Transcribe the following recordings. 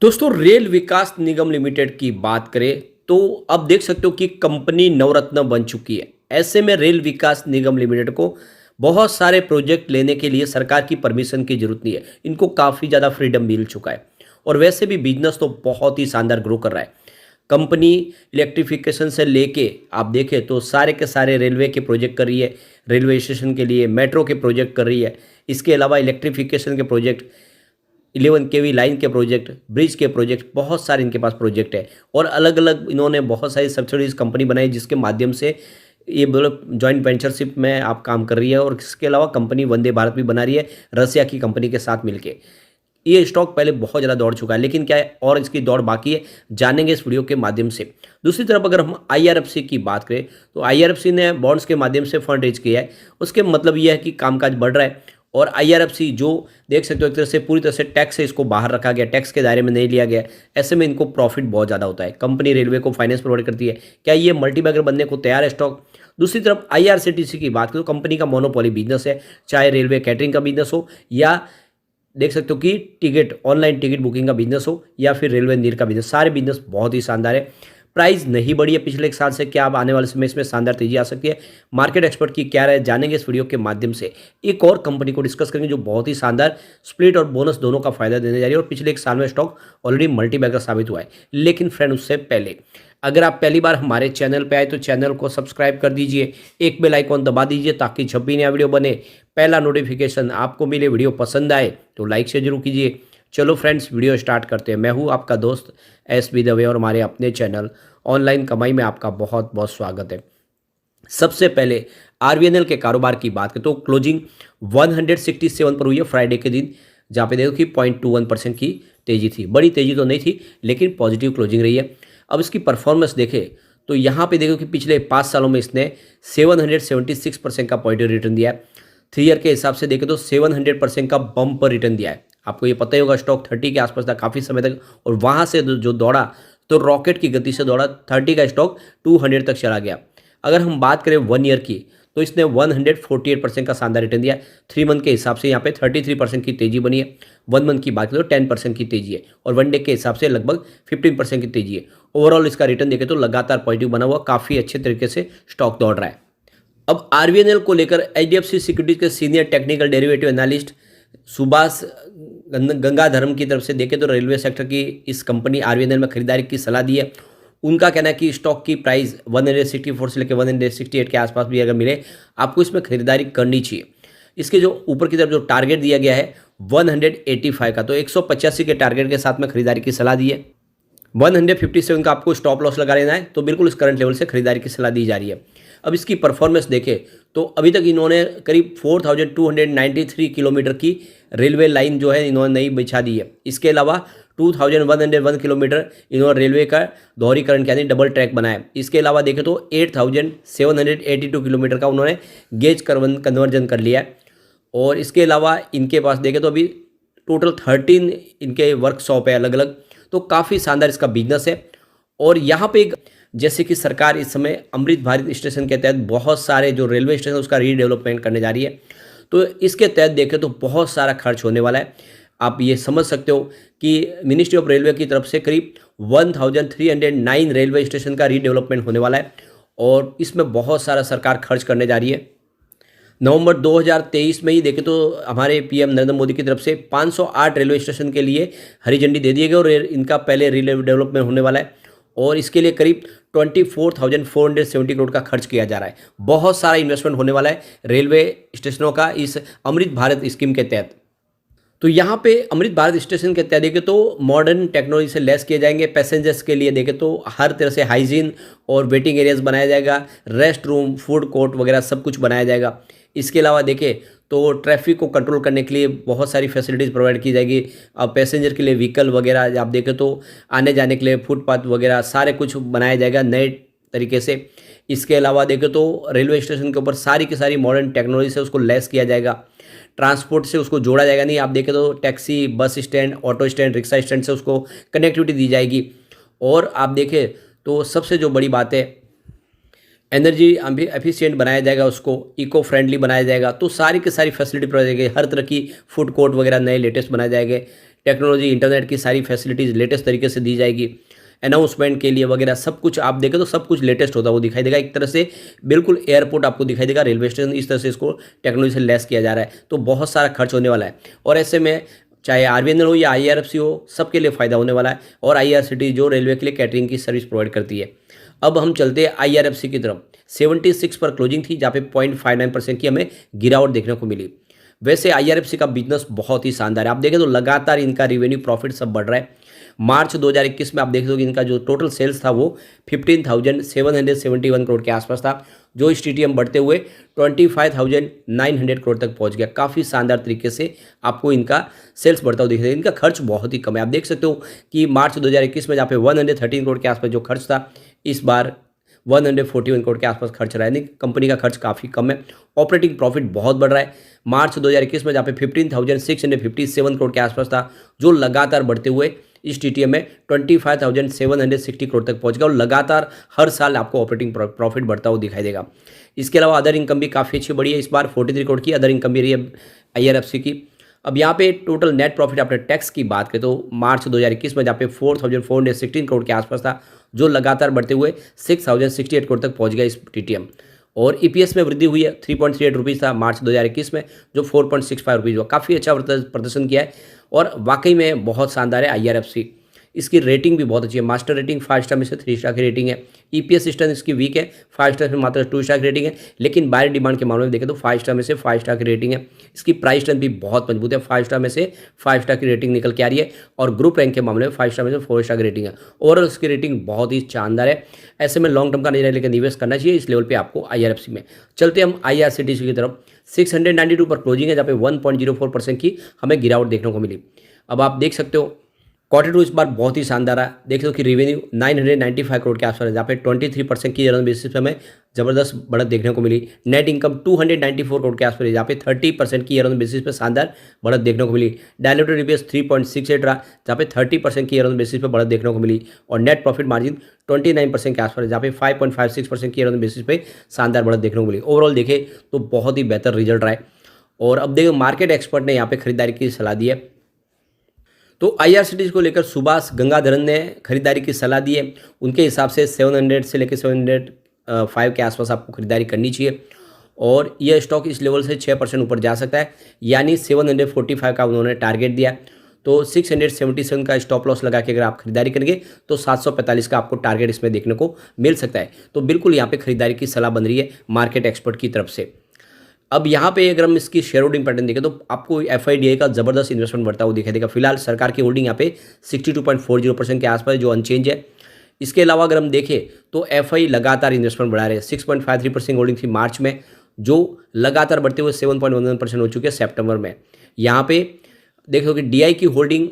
दोस्तों रेल विकास निगम लिमिटेड की बात करें तो अब देख सकते हो कि कंपनी नवरत्न बन चुकी है। ऐसे में रेल विकास निगम लिमिटेड को बहुत सारे प्रोजेक्ट लेने के लिए सरकार की परमिशन की जरूरत नहीं है। इनको काफ़ी ज़्यादा फ्रीडम मिल चुका है और वैसे भी बिजनेस तो बहुत ही शानदार ग्रो कर रहा है। कंपनी इलेक्ट्रिफिकेशन से लेके आप देखें तो सारे के सारे रेलवे के प्रोजेक्ट कर रही है, रेलवे स्टेशन के लिए मेट्रो के प्रोजेक्ट कर रही है। इसके अलावा इलेक्ट्रिफिकेशन के प्रोजेक्ट, 11 केवी लाइन के प्रोजेक्ट, ब्रिज के प्रोजेक्ट, बहुत सारे इनके पास प्रोजेक्ट है और अलग अलग इन्होंने बहुत सारी सब्सिडीज कंपनी बनाई जिसके माध्यम से ये मतलब जॉइंट वेंचरशिप में आप काम कर रही है। और इसके अलावा कंपनी वंदे भारत भी बना रही है रसिया की कंपनी के साथ मिलके। ये स्टॉक पहले बहुत ज़्यादा दौड़ चुका है, लेकिन क्या है और इसकी दौड़ बाकी है, जानेंगे इस वीडियो के माध्यम से। दूसरी तरफ अगर हम आईआरएफसी की बात करें तो आईआरएफसी ने बॉन्ड्स के माध्यम से फंड रेज किया है। उसके मतलब यह है कि कामकाज बढ़ रहा है और आईआरएफसी जो देख सकते हो एक तरह से पूरी तरह से टैक्स से इसको बाहर रखा गया, टैक्स के दायरे में नहीं लिया गया। ऐसे में इनको प्रॉफिट बहुत ज़्यादा होता है। कंपनी रेलवे को फाइनेंस प्रोवाइड करती है। क्या ये मल्टीबैगर बनने को तैयार है स्टॉक? दूसरी तरफ आईआरसीटीसी की बात करें तो कंपनी का मोनोपोली बिजनेस है, चाहे रेलवे कैटरिंग का बिजनेस हो या देख सकते हो कि टिकट ऑनलाइन टिकट बुकिंग का बिजनेस हो या फिर रेलवे नीर का बिजनेस, सारे बिजनेस बहुत ही शानदार है। प्राइस नहीं बढ़ी है पिछले एक साल से, क्या अब आने वाले समय इसमें शानदार तेजी आ सकती है? मार्केट एक्सपर्ट की क्या राय जानेंगे इस वीडियो के माध्यम से। एक और कंपनी को डिस्कस करेंगे जो बहुत ही शानदार स्प्लिट और बोनस दोनों का फायदा देने जा रही है और पिछले एक साल में स्टॉक ऑलरेडी मल्टीबैगर साबित हुआ है। लेकिन फ्रेंड उससे पहले अगर आप पहली बार हमारे चैनल पर आए तो चैनल को सब्सक्राइब कर दीजिए, एक बेल आइकॉन दबा दीजिए ताकि जब भी नया वीडियो बने पहला नोटिफिकेशन आपको मिले। वीडियो पसंद आए तो लाइक से जरूर कीजिए। चलो फ्रेंड्स वीडियो स्टार्ट करते हैं। मैं हूँ आपका दोस्त एस बी दवे और हमारे अपने चैनल ऑनलाइन कमाई में आपका बहुत बहुत स्वागत है। सबसे पहले आरवीएनएल के कारोबार की बात करें तो क्लोजिंग 167 पर हुई है फ्राइडे के दिन, जहाँ पे देखो कि 0.21% की तेजी थी। बड़ी तेजी तो नहीं थी लेकिन पॉजिटिव क्लोजिंग रही है। अब इसकी परफॉर्मेंस देखें तो यहाँ पे देखो कि पिछले 5 सालों में इसने 776% का पॉजिटिव रिटर्न दिया है। 3 ईयर के हिसाब से देखें तो 700% का बम्प पर रिटर्न दिया है। आपको ये पता ही होगा स्टॉक 30 के आसपास था काफ़ी समय तक और वहाँ से जो दौड़ा तो रॉकेट की गति से दौड़ा, 30 का स्टॉक 200 तक चला गया। अगर हम बात करें 1 ईयर की तो इसने 148% का शानदार रिटर्न दिया। 3 मंथ के हिसाब से यहाँ पे 33% की तेजी बनी है। 1 मंथ की बात करें तो 10% की तेजी है और 1 डे के हिसाब से लगभग 15% की तेजी है। ओवरऑल इसका रिटर्न देखें तो लगातार पॉजिटिव बना हुआ, काफ़ी अच्छे तरीके से स्टॉक दौड़ रहा है। अब आरवीएनएल को लेकर एचडीएफसी सिक्योरिटीज के senior technical derivative analyst Subhash Gangadharam की तरफ से देखें तो रेलवे सेक्टर की इस कंपनी आरवीएनएल में खरीदारी की सलाह दी है। उनका कहना है कि स्टॉक की प्राइस 164 से लेकर 168 के आसपास भी अगर मिले आपको इसमें खरीदारी करनी चाहिए। इसके जो ऊपर की तरफ जो टारगेट दिया गया है 185 का, तो 185 के टारगेट के साथ में खरीदारी की सलाह दी है। 157 का आपको स्टॉप लॉस लगा लेना है, तो बिल्कुल इस करंट लेवल से खरीदारी की सलाह दी जा रही है। अब इसकी परफॉर्मेंस देखें तो अभी तक इन्होंने करीब 4293 किलोमीटर की रेलवे लाइन जो है इन्होंने नई बिछा दी है। इसके अलावा 2101 किलोमीटर इन्होंने रेलवे का दोहरीकरण यानी डबल ट्रैक बनाया है। इसके अलावा देखें तो 8782 किलोमीटर का उन्होंने गेज कन्वर्जन कर लिया है। और इसके अलावा इनके पास देखें तो अभी टोटल 13 इनके वर्कशॉप है अलग अलग, तो काफ़ी शानदार इसका बिजनेस है। और यहाँ पे जैसे कि सरकार इस समय अमृत भारत स्टेशन के तहत बहुत सारे जो रेलवे स्टेशन उसका रीडेवलपमेंट करने जा रही है, तो इसके तहत देखें तो बहुत सारा खर्च होने वाला है। आप ये समझ सकते हो कि मिनिस्ट्री ऑफ रेलवे की तरफ से करीब 1309 रेलवे स्टेशन का रीडेवलपमेंट होने वाला है और इसमें बहुत सारा सरकार खर्च करने जा रही है। नवंबर 2023 में ही देखें तो हमारे पीएम नरेंद्र मोदी की तरफ से 508 रेलवे स्टेशन के लिए हरी झंडी दे दी गई और इनका पहले डेवलपमेंट होने वाला है और इसके लिए करीब 24,470 करोड़ का खर्च किया जा रहा है। बहुत सारा इन्वेस्टमेंट होने वाला है रेलवे स्टेशनों का इस अमृत भारत स्कीम के तहत। तो यहाँ पे अमृत भारत स्टेशन के तहत देखें तो मॉडर्न टेक्नोलॉजी से लैस किए जाएंगे। पैसेंजर्स के लिए देखें तो हर तरह से हाइजीन और वेटिंग एरियाज बनाया जाएगा, रेस्ट रूम, फूड कोर्ट वगैरह सब कुछ बनाया जाएगा। इसके अलावा देखें तो ट्रैफिक को कंट्रोल करने के लिए बहुत सारी फैसिलिटीज़ प्रोवाइड की जाएगी। अब पैसेंजर के लिए व्हीकल वगैरह आप देखें तो आने जाने के लिए फुटपाथ वगैरह सारे कुछ बनाया जाएगा नए तरीके से। इसके अलावा देखें तो रेलवे स्टेशन के ऊपर सारी की सारी मॉडर्न टेक्नोलॉजी से उसको लैस किया जाएगा, ट्रांसपोर्ट से उसको जोड़ा जाएगा। नहीं आप देखें तो taxi, bus stand, auto stand, rickshaw stand से उसको कनेक्टिविटी दी जाएगी। और आप देखें तो सबसे जो बड़ी बात है एनर्जी एफिशिएंट बनाया जाएगा, उसको इको फ्रेंडली बनाया जाएगा। तो सारी की सारी फैसिलिटी प्रोवाइड जाएगी, हर तरह की फूड कोर्ट वगैरह नए लेटेस्ट बनाए जाएंगे। टेक्नोलॉजी, इंटरनेट की सारी फैसिलिटीज़ लेटेस्ट तरीके से दी जाएगी, अनाउंसमेंट के लिए वगैरह सब कुछ आप देखें तो सब कुछ लेटेस्ट होता है वो दिखाई देगा। एक तरह से बिल्कुल एयरपोर्ट आपको दिखाई देगा, रेलवे स्टेशन, इस तरह से इसको टेक्नोलॉजी से लैस किया जा रहा है। तो बहुत सारा खर्च होने वाला है और ऐसे में चाहे आरबीएनएल हो या आईआरएफसी हो, सबके लिए फ़ायदा होने वाला है। और आईआरसीटी जो रेलवे के लिए कैटरिंग की सर्विस प्रोवाइड करती है। अब हम चलते हैं आईआरएफसी की तरफ। 76 पर क्लोजिंग थी, जहाँ पे 0.59% की हमें गिरावट देखने को मिली। वैसे आईआरएफसी का बिजनेस बहुत ही शानदार है। आप देखें तो लगातार इनका रेवेन्यू, प्रॉफिट सब बढ़ रहा है। मार्च 2021 में आप देख कि इनका जो टोटल सेल्स था वो 15,771 करोड़ के आसपास था, जो इस टीटीएम बढ़ते हुए 25,900 करोड़ तक पहुंच गया। काफ़ी शानदार तरीके से आपको इनका सेल्स बढ़ता हुआ दिख रहा है। इनका खर्च बहुत ही कम है। आप देख सकते हो कि मार्च 2021 में जहाँ पे 113 करोड़ के आसपास जो खर्च था, इस बार 141 करोड़ के आसपास खर्च रहा है। यानी कंपनी का खर्च काफ़ी कम है। ऑपरेटिंग प्रॉफिट बहुत बढ़ रहा है। मार्च 2021 में जहाँ पे 15,657 करोड़ के आसपास था, जो लगातार बढ़ते हुए इस टीटीएम में 25,760 करोड़ तक पहुंच गया और लगातार हर साल आपको ऑपरेटिंग प्रॉफिट बढ़ता हुआ दिखाई देगा। इसके अलावा अदर इनकम भी काफ़ी अच्छी बढ़ी है। इस बार 43 करोड़ की अदर इनकम भी रही है आईआरएफसी की। अब यहाँ पे टोटल नेट प्रॉफिट आपने टैक्स की बात करें तो मार्च 2021 में जहाँ पे 4,416 करोड़ के आसपास था, जो लगातार बढ़ते हुए 6,068 करोड़ तक पहुँच गया इस टीटीएम। और ईपीएस में वृद्धि हुई है। 3.38 रुपीज़ था मार्च 2021 में, जो 4.65 रुपीज़ हुआ। काफ़ी अच्छा प्रदर्शन किया है और वाकई में बहुत शानदार है आईआरएफसी। इसकी रेटिंग भी बहुत अच्छी है। मास्टर रेटिंग 5 स्टार में से 3 स्टार की रेटिंग है। ईपीएस सिस्टम इसकी वीक है, 5 स्टार में मात्र 2 स्टार की रेटिंग है। लेकिन बायर डिमांड के मामले में देखें तो 5 स्टार में से 5 स्टार की रेटिंग है। इसकी प्राइस स्ट्रेंथ भी बहुत मजबूत है। 5 स्टार में से 5 स्टार की रेटिंग निकल के आ रही है और ग्रुप रैंक के मामले में 5 स्टार में से 4 स्टार की रेटिंग है। ओवरऑल इसकी रेटिंग बहुत ही शानदार है। ऐसे में लॉन्ग टर्म का नहीं लेकर निवेश करना चाहिए इस लेवल पे आपको आईआरएफसी में। चलते हम आईआरसीटीसी की तरफ। 692 पर क्लोजिंग है, जहाँ पे 1.04% की हमें गिरावट देखने को मिली। अब आप देख सकते हो क्वार्टर 2 इस बार बहुत ही शानदार है। देख लो कि रेवेन्यू 995 करोड़ के आसपास है, जहाँ पे 23% की ईयर बेसिस पे हमें जबरदस्त बढ़त देखने को मिली। नेट इनकम 294 करोड़ के आसपास है, जहाँ पे 30% की ईयर बेसिस पे शानदार बढ़त देखने को मिली। डायलूटेड ईपीएस 3.68 रहा, जहाँ पे 30% की ईयर बेसिस पे बढ़त देखने को मिली। और नेट प्रॉफिट मार्जिन 29% के आसपास है, जहाँ पे 5.56% की ईयर बेसिस पे शानदार बढ़त देखने को मिली। ओवरऑल देखें तो बहुत ही बेहतर रिजल्ट रहा है। और अब देखो मार्केट एक्सपर्ट ने यहाँ पे खरीदारी की सलाह दी है। तो आईआरसीटीसी को लेकर सुभाष गंगाधरन ने खरीदारी की सलाह दी है। उनके हिसाब से 700 से लेकर 705 के आसपास आपको खरीदारी करनी चाहिए और यह स्टॉक इस लेवल से 6% ऊपर जा सकता है, यानी 745 का उन्होंने टारगेट दिया। तो 677 का स्टॉप लॉस लगा के अगर आप खरीदारी करेंगे तो 745 का आपको टारगेट इसमें देखने को मिल सकता है। तो बिल्कुल यहाँ पे खरीदारी की सलाह बन रही है मार्केट एक्सपर्ट की तरफ से। अब यहाँ पे अगर हम इसकी शेयर होल्डिंग पैटर्न देखें तो आपको एफआईडीआई का जबरदस्त इन्वेस्टमेंट बढ़ता हुआ दिखाई देगा। फिलहाल सरकार की होल्डिंग यहाँ पे 62.40% के आसपास जो अनचेंज है। इसके अलावा अगर हम देखें तो एफआई लगातार इन्वेस्टमेंट बढ़ा रहे हैं। 6.53% होल्डिंग थी मार्च में, जो लगातार बढ़ते हुए 7.11% हो चुके हैं सितंबर में। यहाँ पे देख लो कि डीआई की होल्डिंग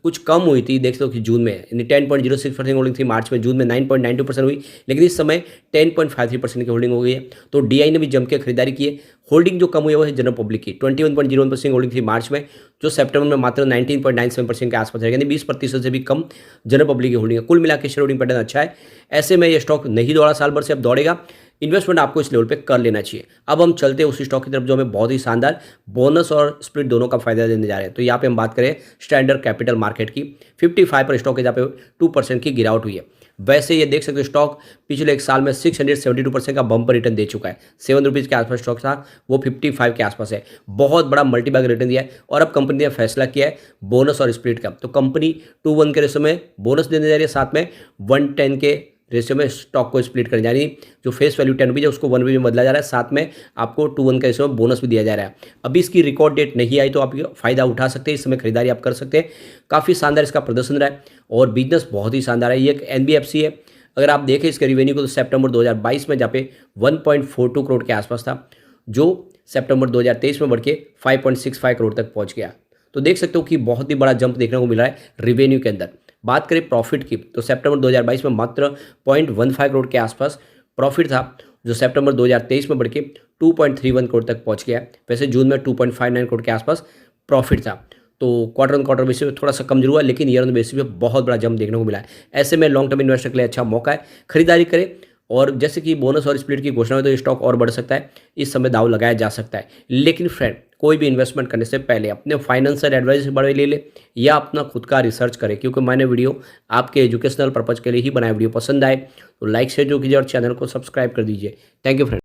कुछ कम हुई थी, देख लो कि जून में, यानी 10.06% होल्डिंग थी मार्च में, जून में 9.92% हुई, लेकिन इस समय 10.53% की होल्डिंग हो गई है। तो डीआई ने भी जम के खरीदारी की है। होल्डिंग जो कम हुई है वो है जनरल पब्लिक की। 21.01% होल्डिंग थी मार्च में, जो सितंबर में मात्र 19.97% के आसपास है, यानी 20% से भी कम जनरल पब्लिक की होल्डिंग है। कुल मिला के शेयर होल्डिंग पैटर्न अच्छा है। ऐसे में ये स्टॉक नहीं दौड़ा साल भर से, अब दौड़ेगा। इन्वेस्टमेंट आपको इस लेवल पे कर लेना चाहिए। अब हम चलते हैं उसी स्टॉक की तरफ जो हमें बहुत ही शानदार बोनस और स्प्लिट दोनों का फायदा देने जा रहे हैं। तो यहाँ पे हम बात करें स्टैंडर्ड कैपिटल मार्केट की। 55 पर स्टॉक है, जहाँ पे 2% की गिरावट हुई है। वैसे ये देख सकते हो स्टॉक पिछले एक साल में 672% का बम्पर रिटर्न दे चुका है। 7 रुपीज़ के आसपास स्टॉक था, वो 55 के आसपास है। बहुत बड़ा मल्टीबैग रिटर्न दिया है और अब कंपनी ने फैसला किया है बोनस और स्प्लिट का। तो कंपनी 2:1 के रेशो में बोनस देने जा रही है, साथ में 1:10 के रेशियो में स्टॉक को स्प्लिट करने जा रही है। जो फेस वैल्यू 10 रुपीज़ है उसको 1 रुपये में बदला जा रहा है, साथ में आपको 2:1 के रेशियो में बोनस भी दिया जा रहा है। अभी इसकी रिकॉर्ड डेट नहीं आई तो आप फ़ायदा उठा सकते हैं, इस समय खरीदारी आप कर सकते हैं। काफ़ी शानदार इसका प्रदर्शन रहा है और बिजनेस बहुत ही शानदार है। ये एक एनबीएफसी है। अगर आप देखें इसके रिवेन्यू को तो सितंबर 2022 में जहाँ पे 1.42 करोड़ के आसपास था, जो सितंबर 2023 में बढ़ के 5.65 करोड़ तक पहुँच गया। तो देख सकते हो कि बहुत ही बड़ा जंप देखने को मिल रहा है रिवेन्यू के अंदर। बात करें प्रॉफिट की तो सितंबर 2022 में मात्र 0.15 करोड़ के आसपास प्रॉफिट था, जो सितंबर 2023 में बढ़ के 2.31 करोड़ तक पहुंच गया। वैसे जून में 2.59 करोड़ के आसपास प्रॉफिट था। तो क्वार्टर ऑन क्वार्टर बेसिस पे थोड़ा सा कम जरूर हुआ, लेकिन ईयर ऑन बेसिस पे बहुत बड़ा जंप देखने को मिला है। ऐसे में लॉन्ग टर्म इन्वेस्टर के लिए अच्छा मौका है, खरीदारी करें और जैसे कि बोनस और स्प्लिट की घोषणा में तो ये स्टॉक और बढ़ सकता है, इस समय दाव लगाया जा सकता है। लेकिन फ्रेंड, कोई भी इन्वेस्टमेंट करने से पहले अपने फाइनेंशियल एडवाइस से बड़े ले ले या अपना खुद का रिसर्च करें, क्योंकि मैंने वीडियो आपके एजुकेशनल पर्पज़ के लिए ही बनाया। वीडियो पसंद आए तो लाइक शेयर जो कीजिए और चैनल को सब्सक्राइब कर दीजिए। Thank you friend.